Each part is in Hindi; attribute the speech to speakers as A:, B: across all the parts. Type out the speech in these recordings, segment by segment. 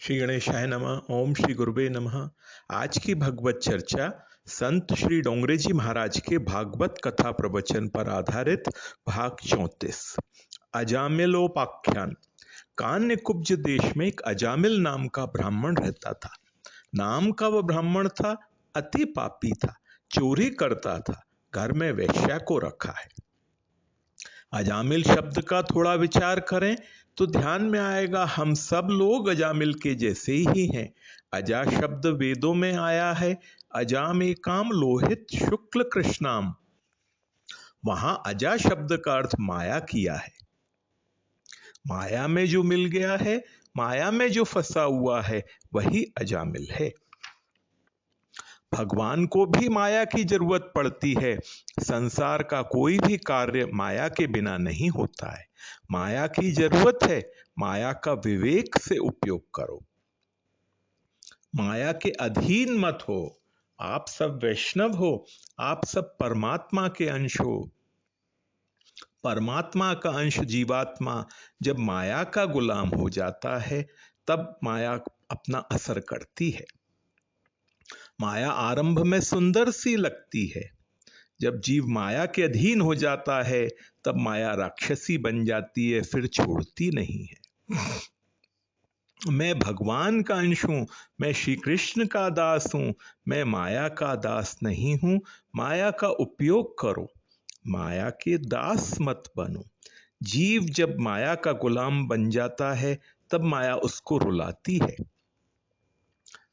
A: श्री गणेशाय नमः। ओम श्री गुरुवे नमः। आज की भगवत चर्चा संत श्री डोंगरे जी महाराज के भागवत कथा प्रवचन पर आधारित भाग 34 अजामिलोपाख्यान। कान्य कुब्ज देश में एक अजामिल नाम का ब्राह्मण रहता था। नाम का वह ब्राह्मण था, अति पापी था, चोरी करता था, घर में वेश्या को रखा है। अजामिल शब्द का थोड़ा विचार करें तो ध्यान में आएगा हम सब लोग अजामिल के जैसे ही हैं। अजा शब्द वेदों में आया है। अजाम एकाम लोहित शुक्ल कृष्णाम। वहां अजा शब्द का अर्थ माया किया है। माया में जो मिल गया है, माया में जो फंसा हुआ है, वही अजामिल है। भगवान को भी माया की जरूरत पड़ती है। संसार का कोई भी कार्य माया के बिना नहीं होता है। माया की जरूरत है। माया का विवेक से उपयोग करो। माया के अधीन मत हो। आप सब वैष्णव हो, आप सब परमात्मा के अंश हो। परमात्मा का अंश जीवात्मा जब माया का गुलाम हो जाता है, तब माया अपना असर करती है। माया आरंभ में सुंदर सी लगती है। जब जीव माया के अधीन हो जाता है, तब माया राक्षसी बन जाती है, फिर छोड़ती नहीं है। मैं भगवान का अंश हूं, मैं श्री कृष्ण का दास हूं, मैं माया का दास नहीं हूं। माया का उपयोग करो, माया के दास मत बनो। जीव जब माया का गुलाम बन जाता है, तब माया उसको रुलाती है।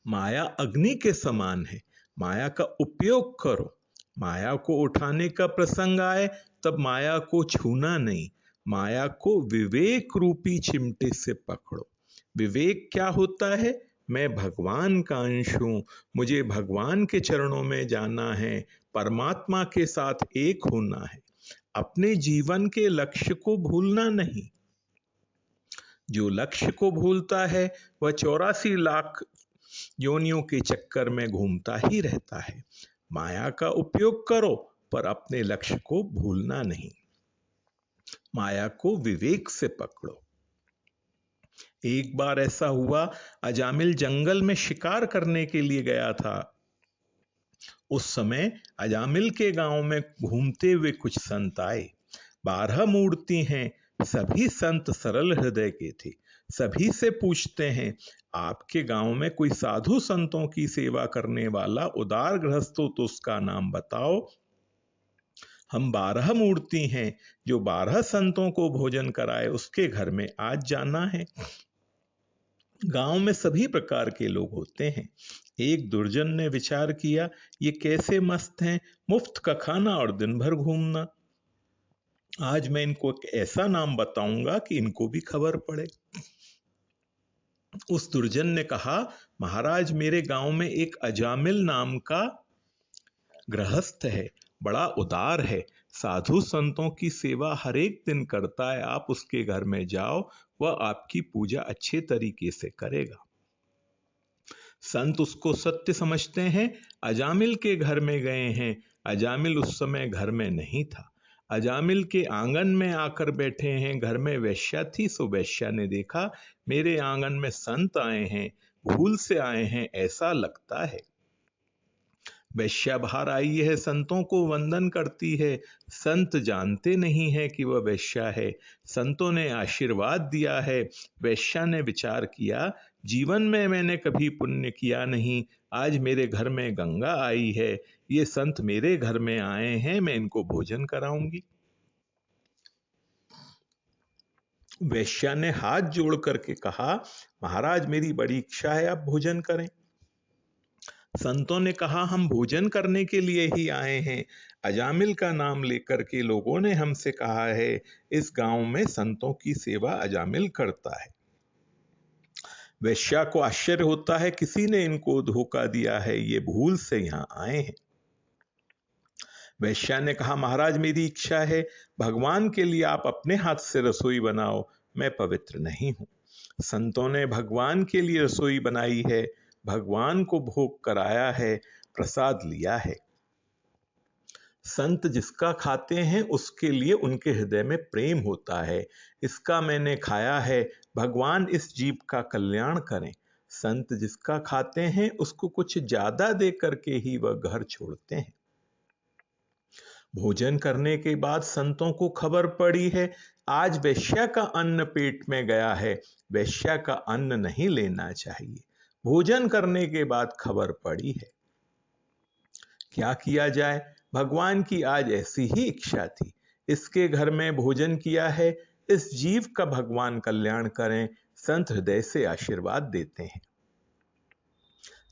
A: माया अग्नि के समान है। माया का उपयोग करो। माया को उठाने का प्रसंग आए, तब माया को छूना नहीं। माया को विवेक रूपी चिमटे से पकड़ो। विवेक क्या होता है? मैं भगवान का अंश हूं, मुझे भगवान के चरणों में जाना है, परमात्मा के साथ एक होना है। अपने जीवन के लक्ष्य को भूलना नहीं। जो लक्ष्य को भूलता है, वह 84 लाख योनियों के चक्कर में घूमता ही रहता है। माया का उपयोग करो, पर अपने लक्ष्य को भूलना नहीं। माया को विवेक से पकड़ो। एक बार ऐसा हुआ, अजामिल जंगल में शिकार करने के लिए गया था। उस समय अजामिल के गांव में घूमते हुए कुछ संत आए। 12 मूर्ति हैं। सभी संत सरल हृदय के थे। सभी से पूछते हैं, आपके गांव में कोई साधु संतों की सेवा करने वाला उदार गृहस्थ हो तो उसका नाम बताओ। हम 12 मूर्ति हैं, जो 12 संतों को भोजन कराए उसके घर में आज जाना है। गांव में सभी प्रकार के लोग होते हैं। एक दुर्जन ने विचार किया, ये कैसे मस्त हैं, मुफ्त का खाना और दिन भर घूमना। आज मैं इनको एक ऐसा नाम बताऊंगा कि इनको भी खबर पड़े। उस दुर्जन ने कहा, महाराज मेरे गांव में एक अजामिल नाम का गृहस्थ है, बड़ा उदार है, साधु संतों की सेवा हर एक दिन करता है। आप उसके घर में जाओ, वह आपकी पूजा अच्छे तरीके से करेगा। संत उसको सत्य समझते हैं। अजामिल के घर में गए हैं। अजामिल उस समय घर में नहीं था। अजामिल के आंगन में आकर बैठे हैं। घर में वेश्या थी, सो वेश्या ने देखा, मेरे आंगन में संत आए हैं, भूल से आए हैं ऐसा लगता है। वेश्या बाहर आई है, संतों को वंदन करती है। संत जानते नहीं है कि वह वेश्या है। संतों ने आशीर्वाद दिया है। वेश्या ने विचार किया, जीवन में मैंने कभी पुण्य किया नहीं, आज मेरे घर में गंगा आई है, ये संत मेरे घर में आए हैं, मैं इनको भोजन कराऊंगी। वेश्या ने हाथ जोड़ करके कहा, महाराज मेरी बड़ी इच्छा है, आप भोजन करें। संतों ने कहा, हम भोजन करने के लिए ही आए हैं। अजामिल का नाम लेकर के लोगों ने हमसे कहा है, इस गांव में संतों की सेवा अजामिल करता है। वेश्या को आश्चर्य होता है, किसी ने इनको धोखा दिया है, ये भूल से यहां आए हैं। वेश्या ने कहा, महाराज मेरी इच्छा है, भगवान के लिए आप अपने हाथ से रसोई बनाओ, मैं पवित्र नहीं हूं। संतों ने भगवान के लिए रसोई बनाई है, भगवान को भोग कराया है, प्रसाद लिया है। संत जिसका खाते हैं उसके लिए उनके हृदय में प्रेम होता है। इसका मैंने खाया है, भगवान इस जीव का कल्याण करें। संत जिसका खाते हैं उसको कुछ ज्यादा दे करके ही वह घर छोड़ते हैं। भोजन करने के बाद संतों को खबर पड़ी है आज वेश्या का अन्न पेट में गया है, वेश्या का अन्न नहीं लेना चाहिए। भोजन करने के बाद खबर पड़ी है। क्या किया जाए? भगवान की आज ऐसी ही इच्छा थी। इसके घर में भोजन किया है, इस जीव का भगवान कल्याण करें। संत हृदय से आशीर्वाद देते हैं।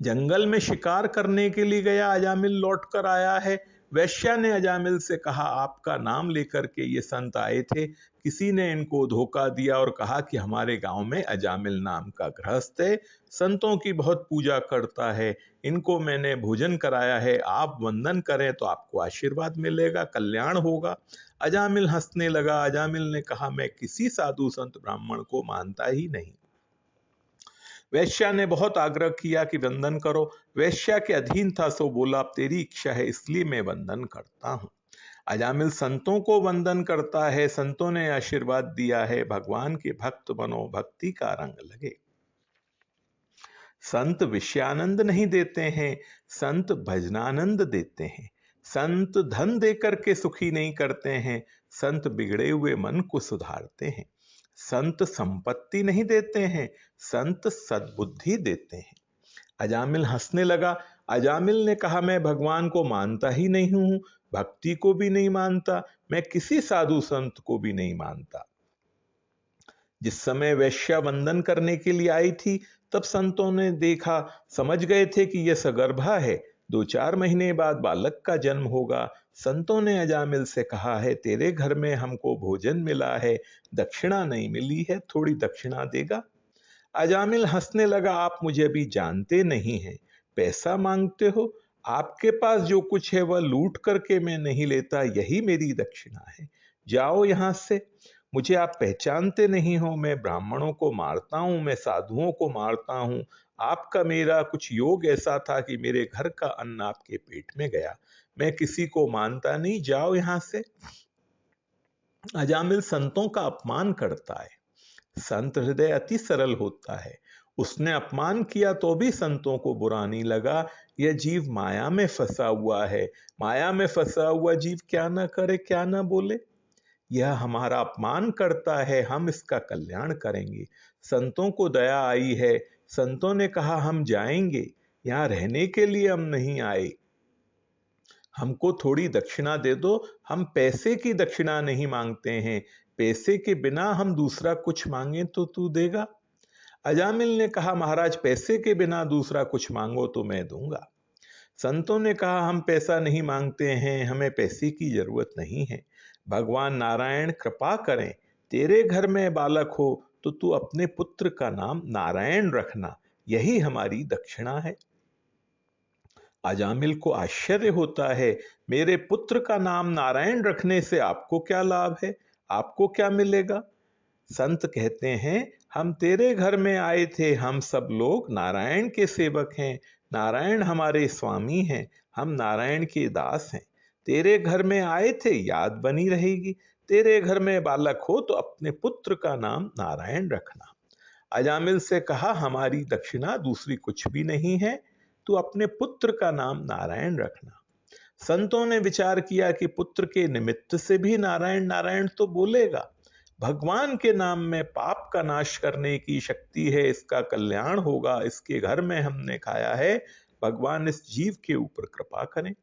A: जंगल में शिकार करने के लिए गया अजामिल लौट कर आया है। वैश्या ने अजामिल से कहा आपका नाम लेकर के ये संत आए थे, किसी ने इनको धोखा दिया और कहा कि हमारे गांव में अजामिल नाम का गृहस्थ है, संतों की बहुत पूजा करता है, इनको मैंने भोजन कराया है, आप वंदन करें तो आपको आशीर्वाद मिलेगा, कल्याण होगा। अजामिल हंसने लगा। अजामिल ने कहा मैं किसी साधु संत ब्राह्मण को मानता ही नहीं। वैश्या ने बहुत आग्रह किया कि वंदन करो। वैश्या के अधीन था, सो बोला अब तेरी इच्छा है इसलिए मैं वंदन करता हूं। अजामिल संतों को वंदन करता है। संतों ने आशीर्वाद दिया है भगवान के भक्त बनो, भक्ति का रंग लगे। संत विषयानंद नहीं देते हैं, संत भजनानंद देते हैं। संत धन देकर के सुखी नहीं करते हैं, संत बिगड़े हुए मन को सुधारते हैं। संत संपत्ति नहीं देते हैं, संत सद्बुद्धि देते हैं। अजामिल हंसने लगा। अजामिल ने कहा मैं भगवान को मानता ही नहीं हूं, भक्ति को भी नहीं मानता, मैं किसी साधु संत को भी नहीं मानता। जिस समय वैश्या वंदन करने के लिए आई थी तब संतों ने देखा, समझ गए थे कि यह सगर्भा है, 2-4 महीने बाद बालक का जन्म होगा। संतों ने अजामिल से कहा है तेरे घर में हमको भोजन मिला है, दक्षिणा नहीं मिली है, थोड़ी दक्षिणा देगा? अजामिल हंसने लगा। आप मुझे अभी जानते नहीं हैं, पैसा मांगते हो, आपके पास जो कुछ है वह लूट करके मैं नहीं लेता, यही मेरी दक्षिणा है, जाओ यहां से। मुझे आप पहचानते नहीं हो, मैं ब्राह्मणों को मारता हूं, मैं साधुओं को मारता हूं। आपका मेरा कुछ योग ऐसा था कि मेरे घर का अन्न आपके पेट में गया, मैं किसी को मानता नहीं, जाओ यहां से। अजामिल संतों का अपमान करता है। संत हृदय अति सरल होता है, उसने अपमान किया तो भी संतों को बुरा नहीं लगा। यह जीव माया में फंसा हुआ है, माया में फंसा हुआ जीव क्या ना करे, क्या ना बोले। यह हमारा अपमान करता है, हम इसका कल्याण करेंगे। संतों को दया आई है, संतों ने कहा हम जाएंगे, यहां रहने के लिए हम नहीं आए, हमको थोड़ी दक्षिणा दे दो। हम पैसे की दक्षिणा नहीं मांगते हैं, पैसे के बिना हम दूसरा कुछ मांगे तो तू देगा? अजामिल ने कहा महाराज पैसे के बिना दूसरा कुछ मांगो तो मैं दूंगा। संतों ने कहा हम पैसा नहीं मांगते हैं, हमें पैसे की जरूरत नहीं है, भगवान नारायण कृपा करें, तेरे घर में बालक हो तो तू अपने पुत्र का नाम नारायण रखना, यही हमारी दक्षिणा है। अजामिल को आश्चर्य होता है, मेरे पुत्र का नाम नारायण रखने से आपको क्या लाभ है, आपको क्या मिलेगा? संत कहते हैं हम तेरे घर में आए थे, हम सब लोग नारायण के सेवक हैं, नारायण हमारे स्वामी हैं, हम नारायण के दास हैं। तेरे घर में आए थे, याद बनी रहेगी, तेरे घर में बालक हो तो अपने पुत्र का नाम नारायण रखना। अजामिल से कहा हमारी दक्षिणा दूसरी कुछ भी नहीं है, तू अपने पुत्र का नाम नारायण रखना। संतों ने विचार किया कि पुत्र के निमित्त से भी नारायण नारायण तो बोलेगा, भगवान के नाम में पाप का नाश करने की शक्ति है, इसका कल्याण होगा, इसके घर में हमने खाया है, भगवान इस जीव के ऊपर कृपा करें।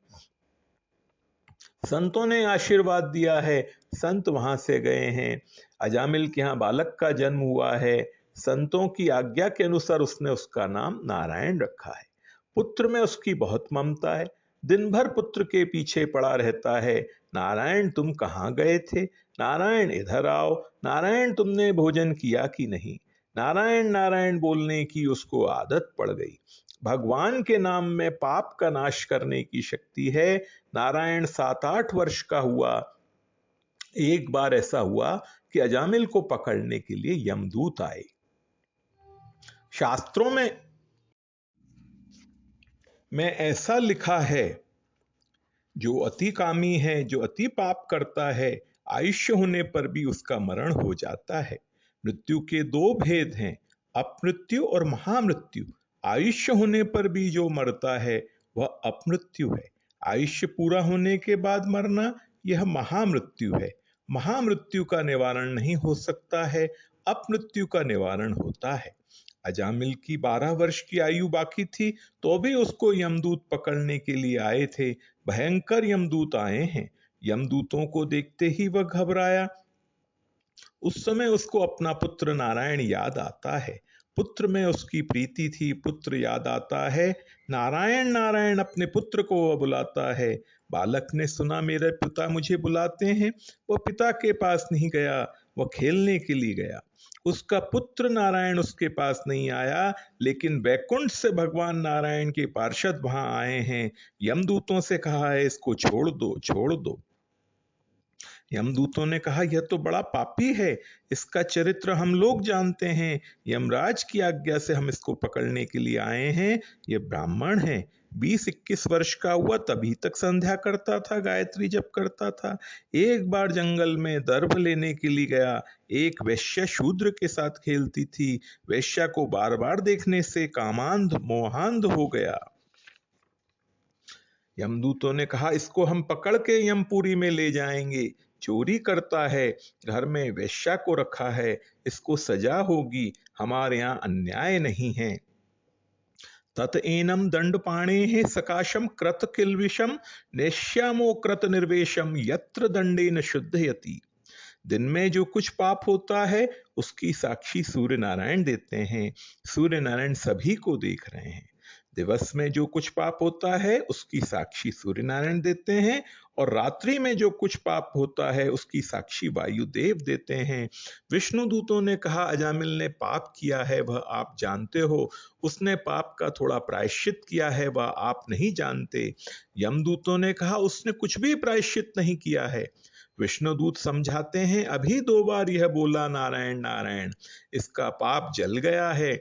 A: संतों ने आशीर्वाद दिया है, संत वहां से गए हैं। अजामिल के यहाँ बालक का जन्म हुआ है, संतों की आज्ञा के अनुसार उसने उसका नाम नारायण रखा है। पुत्र में उसकी बहुत ममता है, दिन भर पुत्र के पीछे पड़ा रहता है, नारायण तुम कहाँ गए थे, नारायण इधर आओ, नारायण तुमने भोजन किया कि नहीं। नारायण नारायण बोलने की उसको आदत पड़ गई। भगवान के नाम में पाप का नाश करने की शक्ति है। नारायण 7-8 वर्ष का हुआ, एक बार ऐसा हुआ कि अजामिल को पकड़ने के लिए यमदूत आए। शास्त्रों में ऐसा लिखा है, जो अति कामी है, जो अति पाप करता है, आयुष्य होने पर भी उसका मरण हो जाता है। मृत्यु के 2 भेद हैं, अपमृत्यु और महामृत्यु। आयुष्य होने पर भी जो मरता है वह अपमृत्यु है। आयुष्य पूरा होने के बाद मरना यह महामृत्यु है। महामृत्यु का निवारण नहीं हो सकता है, अपमृत्यु का निवारण होता है। अजामिल की 12 वर्ष की आयु बाकी थी तो भी उसको यमदूत पकड़ने के लिए आए थे। भयंकर यमदूत आए हैं। यमदूतों को देखते ही वह घबराया। उस समय उसको अपना पुत्र नारायण याद आता है। पुत्र में उसकी प्रीति थी, पुत्र याद आता है। नारायण नारायण अपने पुत्र को वह बुलाता है। बालक ने सुना मेरे पिता मुझे बुलाते हैं, वह पिता के पास नहीं गया, वह खेलने के लिए गया। उसका पुत्र नारायण उसके पास नहीं आया, लेकिन वैकुंठ से भगवान नारायण के पार्षद वहां आए हैं। यमदूतों से कहा है इसको छोड़ दो, छोड़ दो। यमदूतों ने कहा यह तो बड़ा पापी है, इसका चरित्र हम लोग जानते हैं, यमराज की आज्ञा से हम इसको पकड़ने के लिए आए हैं। यह ब्राह्मण है, 20-21 वर्ष का हुआ तभी तक संध्या करता था, गायत्री जप करता था। एक बार जंगल में दर्भ लेने के लिए गया, एक वैश्य शूद्र के साथ खेलती थी। वैश्या को बार बार देखने से कामांध मोहांध हो गया। यमदूतों ने कहा इसको हम पकड़ के यमपुरी में ले जाएंगे। चोरी करता है, घर में वेश्या को रखा है, इसको सजा होगी, हमारे यहाँ अन्याय नहीं है। तत एनम दंड पाणे है सकाशम कृत किलविषम नेश्यामो कृत निर्वेशम यत्र दंडे न शुद्धयति। दिन में जो कुछ पाप होता है उसकी साक्षी सूर्य नारायण देते हैं। सूर्य नारायण सभी को देख रहे हैं। दिवस में जो कुछ पाप होता है उसकी साक्षी सूर्य नारायण देते हैं, और रात्रि में जो कुछ पाप होता है उसकी साक्षी वायुदेव देते हैं। विष्णु दूतों ने कहा अजामिल ने पाप किया है वह आप जानते हो, उसने पाप का थोड़ा प्रायश्चित किया है वह आप नहीं जानते। यमदूतों ने कहा उसने कुछ भी प्रायश्चित नहीं किया है। विष्णुदूत समझाते हैं अभी 2 बार यह बोला नारायण नारायण, इसका पाप जल गया है।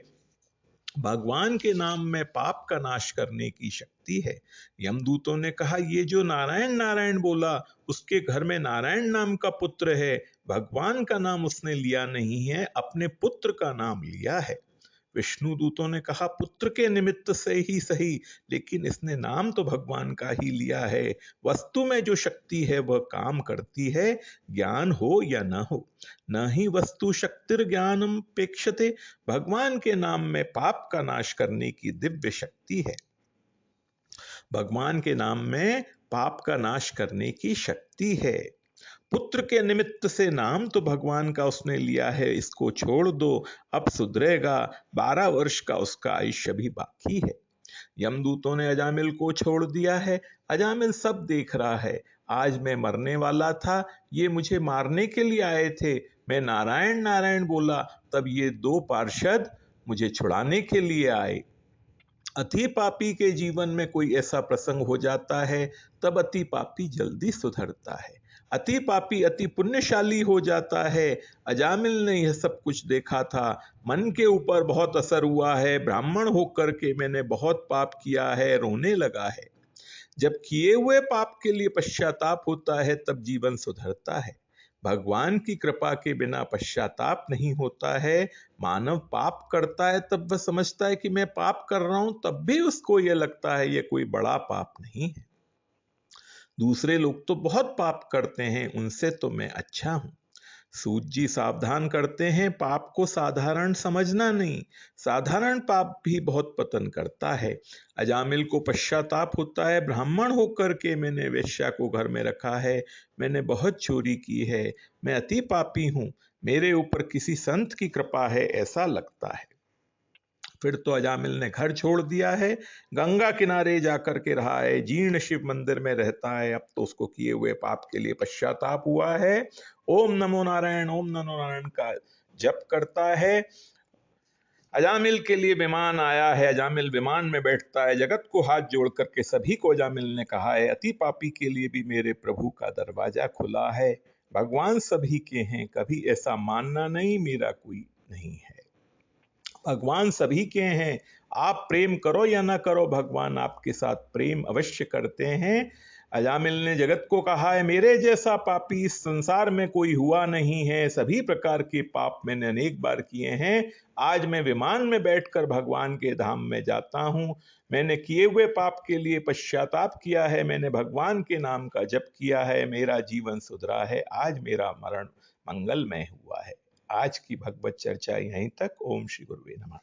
A: भगवान के नाम में पाप का नाश करने की शक्ति है। यमदूतों ने कहा ये जो नारायण नारायण बोला उसके घर में नारायण नाम का पुत्र है, भगवान का नाम उसने लिया नहीं है, अपने पुत्र का नाम लिया है। विष्णु दूतों ने कहा पुत्र के निमित्त से ही सही, लेकिन इसने नाम तो भगवान का ही लिया है। वस्तु में जो शक्ति है वह काम करती है, ज्ञान हो या न हो। न ही वस्तु शक्तिर ज्ञानम पेक्षते, भगवान के नाम में पाप का नाश करने की दिव्य शक्ति है। भगवान के नाम में पाप का नाश करने की शक्ति है। पुत्र के निमित्त से नाम तो भगवान का उसने लिया है, इसको छोड़ दो, अब सुधरेगा। 12 वर्ष का उसका आयुष्य भी बाकी है। यमदूतों ने अजामिल को छोड़ दिया है। अजामिल सब देख रहा है। आज मैं मरने वाला था, ये मुझे मारने के लिए आए थे। मैं नारायण नारायण बोला तब ये 2 पार्षद मुझे छुड़ाने के लिए आए। अति पापी के जीवन में कोई ऐसा प्रसंग हो जाता है तब अति पापी जल्दी सुधरता है। अति पापी अति पुण्यशाली हो जाता है। अजामिल ने यह सब कुछ देखा था, मन के ऊपर बहुत असर हुआ है। ब्राह्मण होकर के मैंने बहुत पाप किया है, रोने लगा है। जब किए हुए पाप के लिए पश्चाताप होता है तब जीवन सुधरता है। भगवान की कृपा के बिना पश्चाताप नहीं होता है। मानव पाप करता है तब वह समझता है कि मैं पाप कर रहा हूं, तब भी उसको यह लगता है यह कोई बड़ा पाप नहीं है। दूसरे लोग तो बहुत पाप करते हैं, उनसे तो मैं अच्छा हूं। सूत जी सावधान करते हैं पाप को साधारण समझना नहीं, साधारण पाप भी बहुत पतन करता है। अजामिल को पश्चाताप होता है, ब्राह्मण होकर के मैंने वेश्या को घर में रखा है, मैंने बहुत चोरी की है, मैं अति पापी हूं, मेरे ऊपर किसी संत की कृपा है ऐसा लगता है। फिर तो अजामिल ने घर छोड़ दिया है, गंगा किनारे जाकर के रहा है, जीर्ण शिव मंदिर में रहता है। अब तो उसको किए हुए पाप के लिए पश्चाताप हुआ है। ओम नमो नारायण, ओम नमो नारायण का जप करता है। अजामिल के लिए विमान आया है, अजामिल विमान में बैठता है। जगत को हाथ जोड़ करके सभी को अजामिल ने कहा है अति पापी के लिए भी मेरे प्रभु का दरवाजा खुला है। भगवान सभी के हैं, कभी ऐसा मानना नहीं मेरा कोई नहीं है। भगवान सभी के हैं, आप प्रेम करो या ना करो, भगवान आपके साथ प्रेम अवश्य करते हैं। अजामिल ने जगत को कहा है मेरे जैसा पापी इस संसार में कोई हुआ नहीं है, सभी प्रकार के पाप मैंने अनेक बार किए हैं, आज मैं विमान में बैठकर भगवान के धाम में जाता हूं। मैंने किए हुए पाप के लिए पश्चाताप किया है, मैंने भगवान के नाम का जप किया है, मेरा जीवन सुधरा है, आज मेरा मरण मंगलमय हुआ है। आज की भगवत चर्चा यहीं तक। ओम श्री गुरुवे नमः।